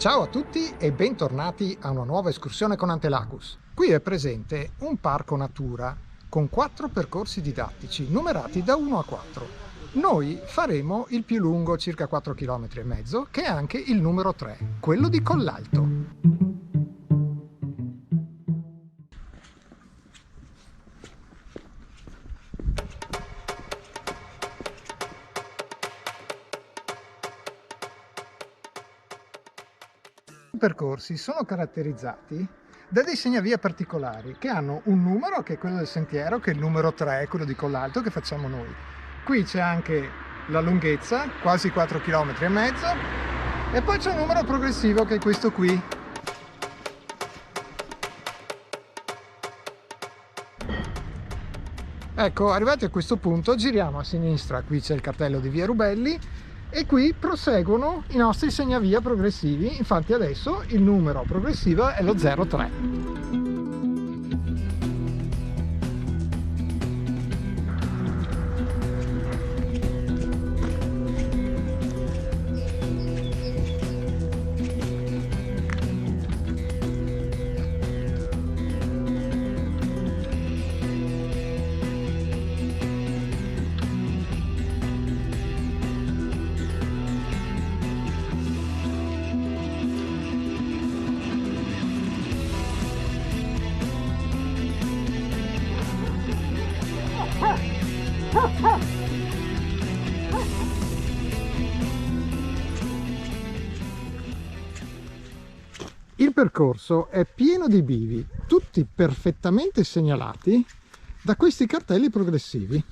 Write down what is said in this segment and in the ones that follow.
Ciao a tutti e bentornati a una nuova escursione con Antelacus. Qui è presente un parco natura con 4 percorsi didattici numerati da 1 a 4. Noi faremo il più lungo, circa 4,5 km, che è anche il numero 3, quello di Collalto. I percorsi sono caratterizzati da dei segnavia particolari che hanno un numero, che è quello del sentiero, che è il numero 3, quello di Collalto che facciamo noi. Qui c'è anche la lunghezza, quasi 4,5 km, e poi c'è un numero progressivo che è questo qui. Ecco, arrivati a questo punto giriamo a sinistra, qui c'è il cartello di Via Rubelli e qui proseguono i nostri segnavia progressivi. Infatti adesso il numero progressivo è lo 03. Il percorso è pieno di bivi, tutti perfettamente segnalati da questi cartelli progressivi.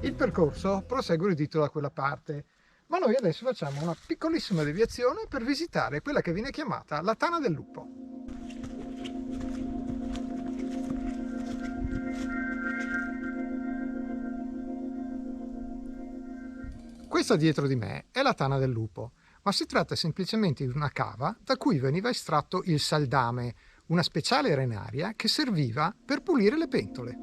Il percorso prosegue ridito da quella parte, ma noi adesso facciamo una piccolissima deviazione per visitare quella che viene chiamata la Tana del Lupo. Questa dietro di me è la Tana del Lupo, ma si tratta semplicemente di una cava da cui veniva estratto il saldame, una speciale arenaria che serviva per pulire le pentole.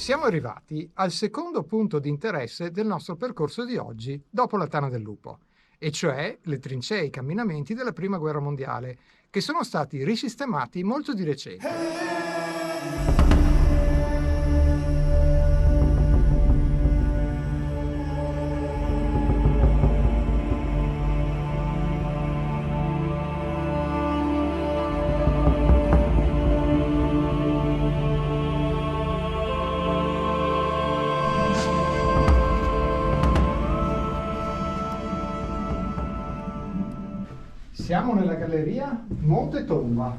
Siamo arrivati al secondo punto di interesse del nostro percorso di oggi, dopo la Tana del Lupo, e cioè le trincee e i camminamenti della Prima Guerra Mondiale, che sono stati risistemati molto di recente. Siamo nella galleria Monte Tomba.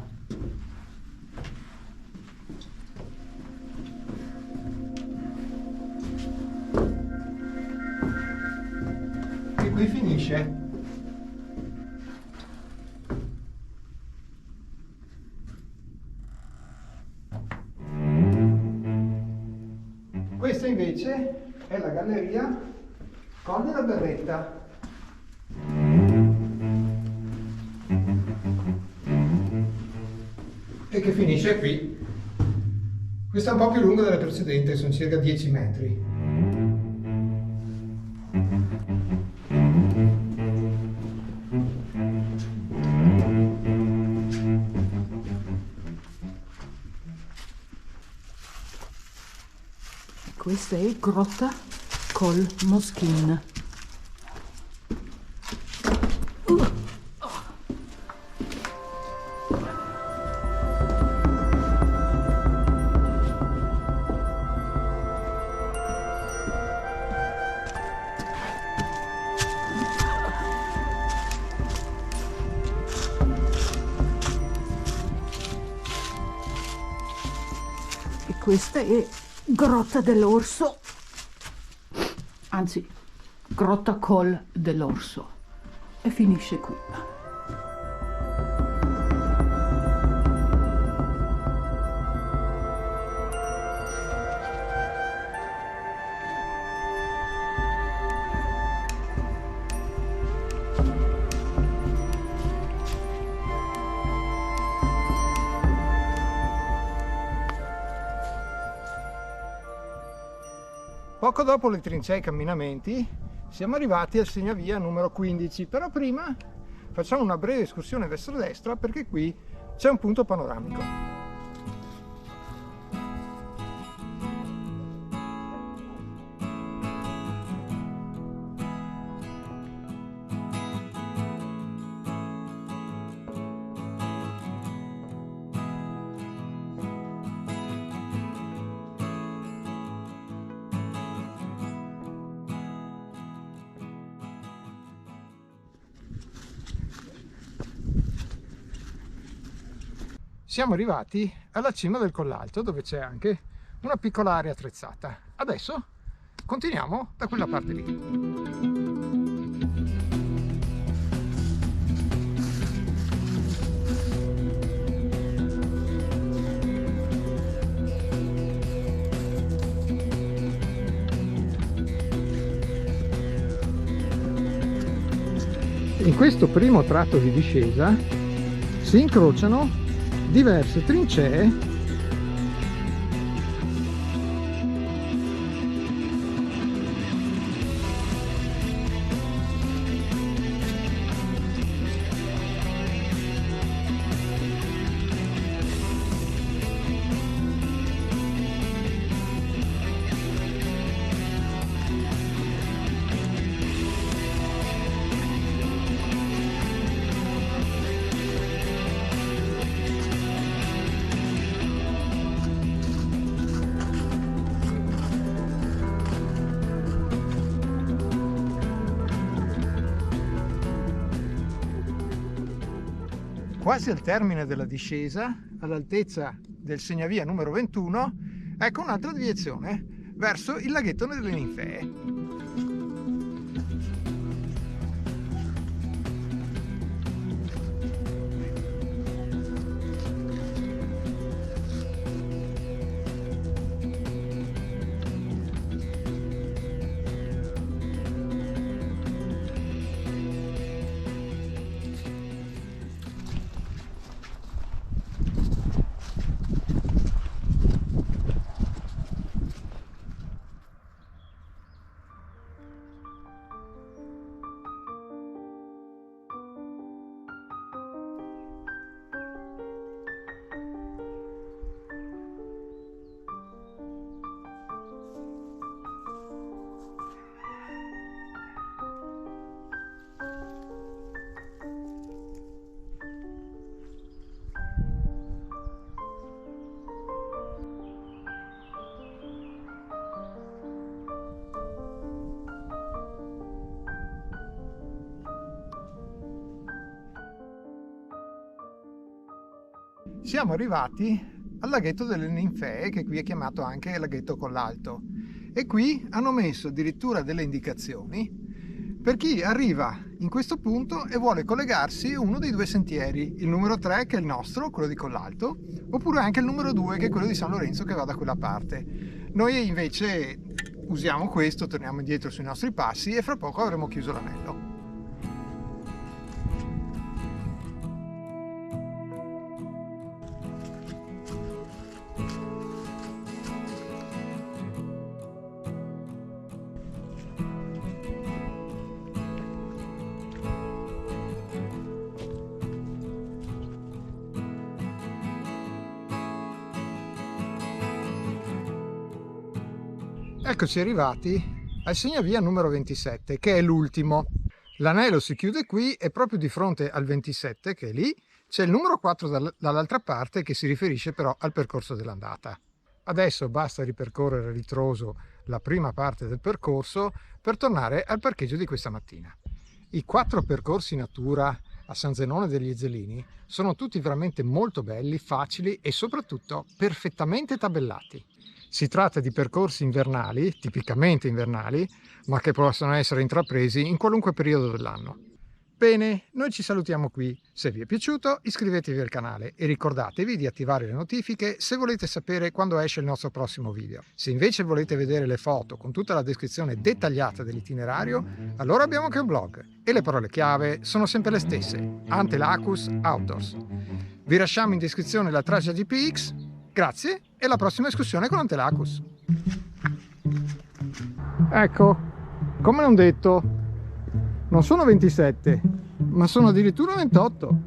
E qui finisce. Questa invece è la galleria Colle della Berretta. E che finisce qui. Questa è un po' più lunga della precedente, sono circa 10 metri. Questa è Grotta Col Moschin. E questa è Grotta dell'Orso, anzi Grotta Col dell'Orso, e finisce qui. Poco dopo le trincee e i camminamenti siamo arrivati al segnavia numero 15, però prima facciamo una breve escursione verso destra perché qui c'è un punto panoramico. Siamo arrivati alla cima del collalto dove c'è anche una piccola area attrezzata. Adesso continuiamo da quella parte lì. In questo primo tratto di discesa si incrociano diverse trincee quasi al termine della discesa, all'altezza del segnavia numero 21, ecco un'altra deviazione verso il laghetto delle Ninfee. Siamo arrivati al laghetto delle Ninfee, che qui è chiamato anche laghetto Collalto, e qui hanno messo addirittura delle indicazioni per chi arriva in questo punto e vuole collegarsi a uno dei due sentieri, il numero 3 che è il nostro, quello di Collalto, oppure anche il numero 2 che è quello di San Lorenzo che va da quella parte. Noi invece usiamo questo, torniamo indietro sui nostri passi e fra poco avremo chiuso l'anello. Eccoci arrivati al segnavia numero 27, che è l'ultimo. L'anello si chiude qui e proprio di fronte al 27, che è lì, c'è il numero 4 dall'altra parte, che si riferisce però al percorso dell'andata. Adesso basta ripercorrere a ritroso la prima parte del percorso per tornare al parcheggio di questa mattina. I 4 percorsi natura a San Zenone degli Ezzelini sono tutti veramente molto belli, facili e soprattutto perfettamente tabellati. Si tratta di percorsi invernali, tipicamente invernali, ma che possono essere intrapresi in qualunque periodo dell'anno. Bene, noi ci salutiamo qui. Se vi è piaciuto iscrivetevi al canale e ricordatevi di attivare le notifiche se volete sapere quando esce il nostro prossimo video. Se invece volete vedere le foto con tutta la descrizione dettagliata dell'itinerario, allora abbiamo anche un blog e le parole chiave sono sempre le stesse: Antelacus Outdoors. Vi lasciamo in descrizione la traccia GPX. Grazie e alla prossima escursione con Antelacus. Ecco, come non detto, non sono 27, ma sono addirittura 28.